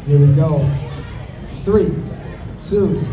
Here we go. 3, 2.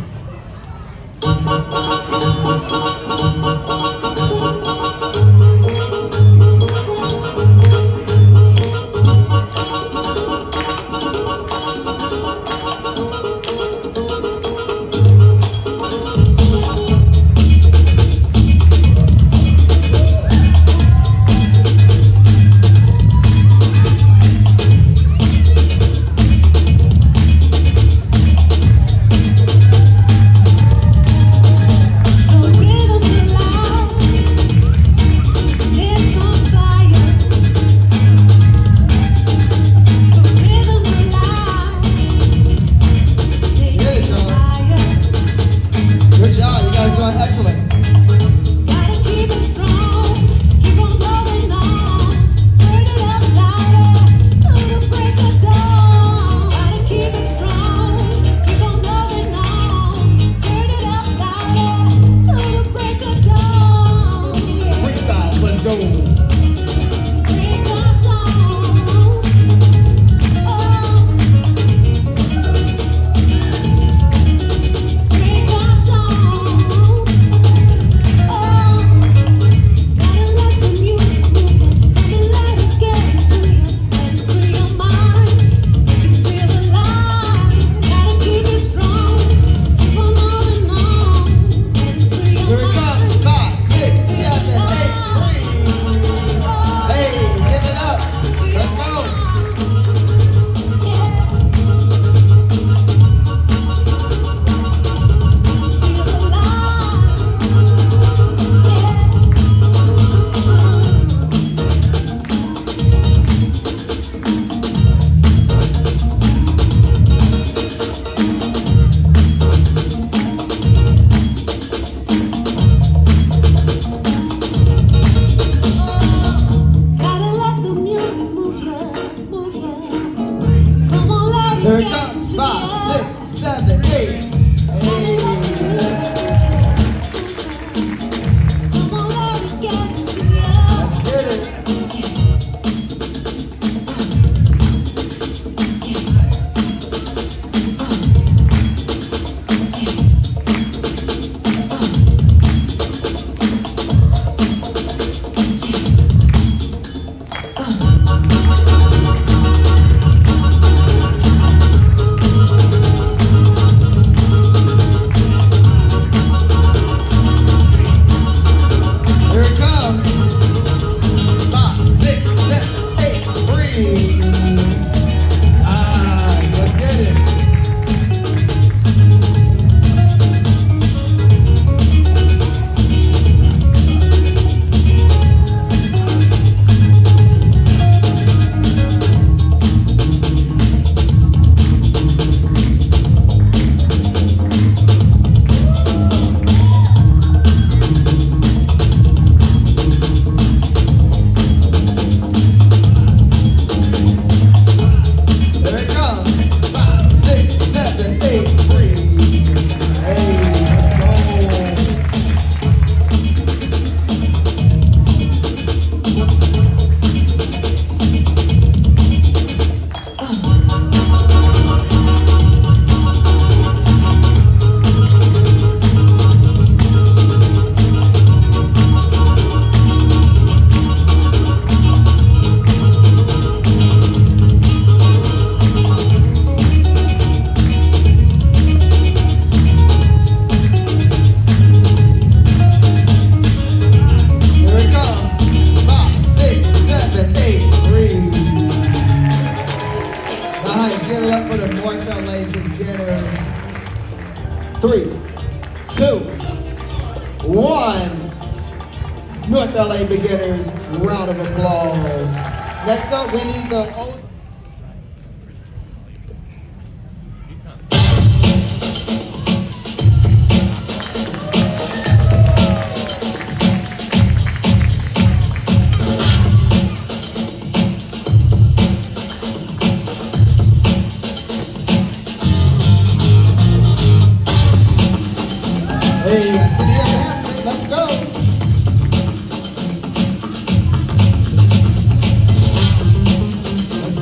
Here it comes. 5, 6, 7, 8. Hey. Let's get it. Give it up for the North LA beginners. 3, 2, 1. North LA beginners, round of applause. Next up, we need the Hey, I see the announcement. Let's go. Let's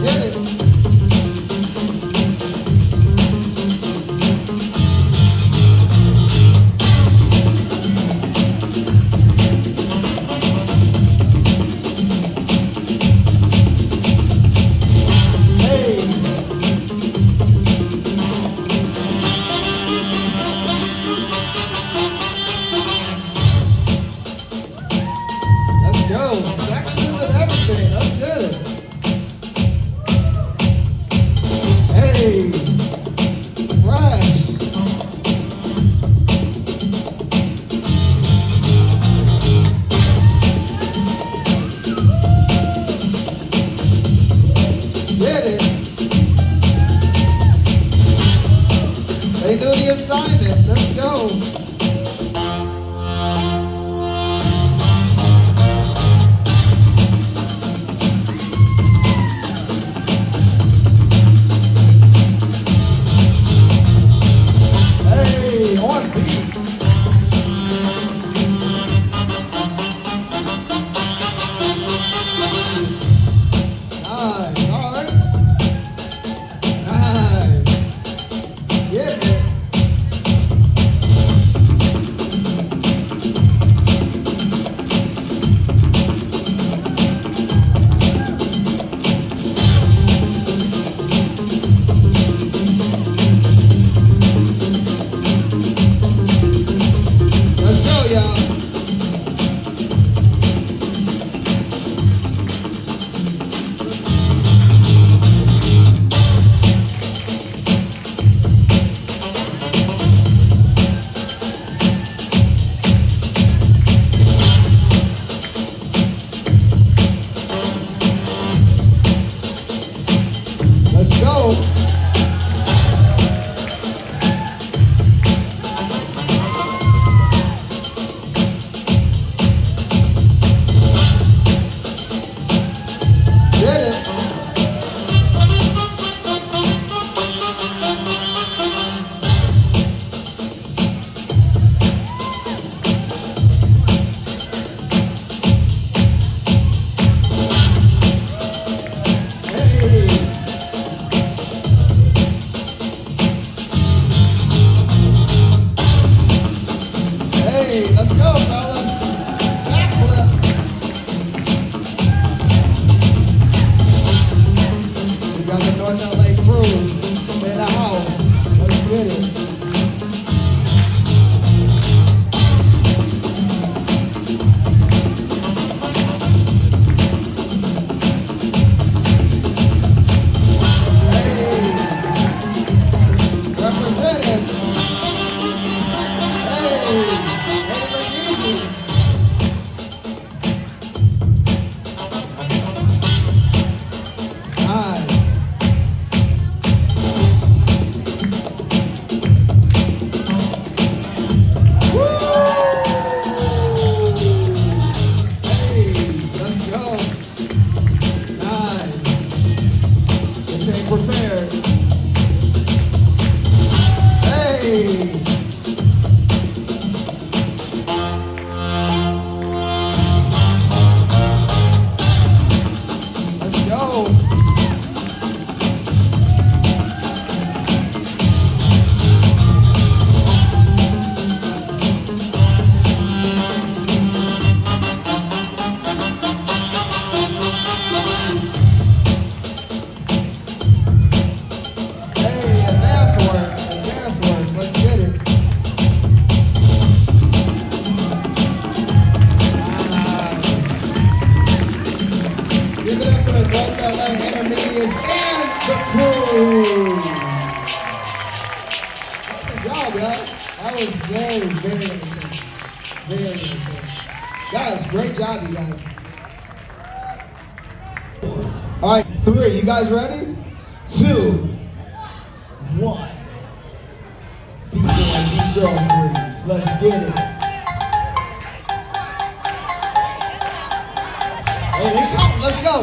Hey, fresh. Get it. They do the assignment. Let's go. Hey, on beat. Nice. All right. Nice. Get it. Let's go, y'all. Let's go. Get it. Hey. Hey, let's go, fellas. Backflips. We got the North LA crew in the house. Let's get it. Hey, represented. Hey, hey, look easy. Nice. Hey, let's go. Nice. This ain't prepared. Hey. Let's go. Hey, advance work. Advance work. Let's get it. Give it up for the North LA Intermediate and the crew. Good job, guys. That was very, very intense. Very intense. Guys, great job, you guys. All right, 3. You guys ready? 2, 1. B-boy, B-girl, please. Let's get it. Hey, here it comes. Let's go.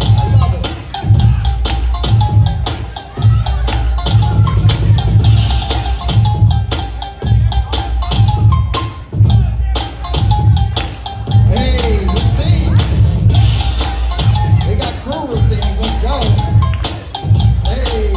I love it. Hey, routine. They got crew routines. Let's go. Hey.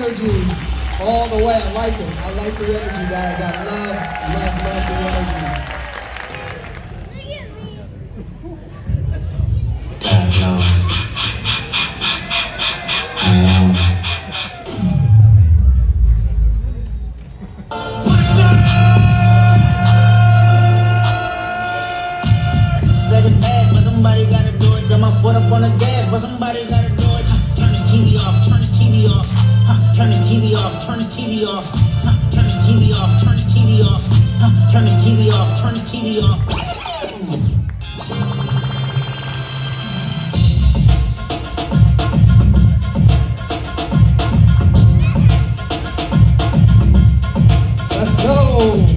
energy all the way. I like it. I like the energy, guys. I love the energy. God knows. Said it bad, but somebody gotta do it. Got my foot up on the gas, but somebody gotta do it. Turn this TV off, turn this TV off. Turn this TV off, turn this TV off. Turn this TV off, turn this TV off. Turn this TV off, turn this TV off. Let's go.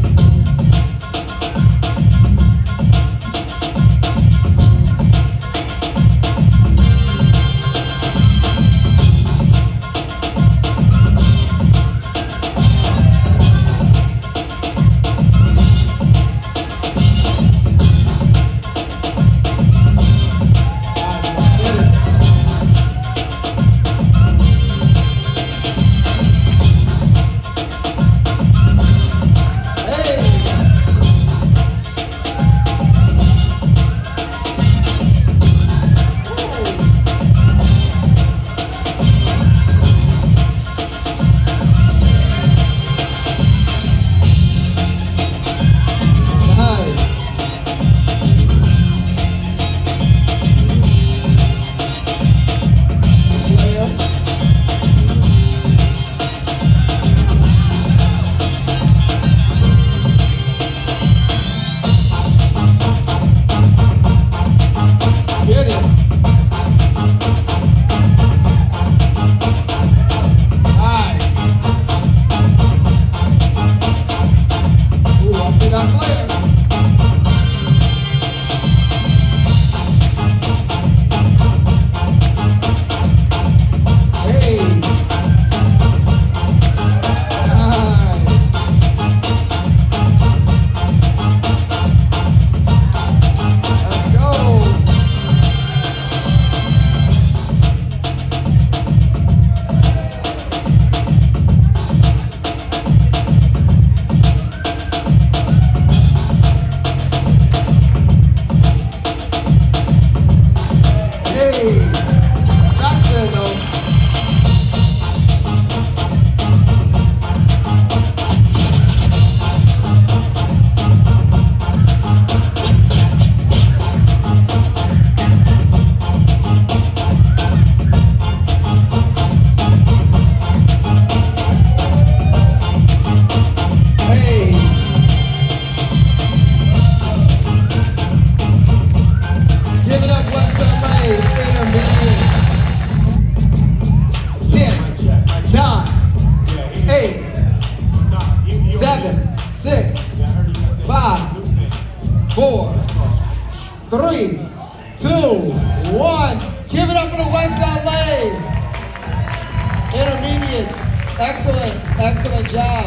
Excellent job.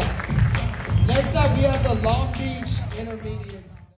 Next up, we have the Long Beach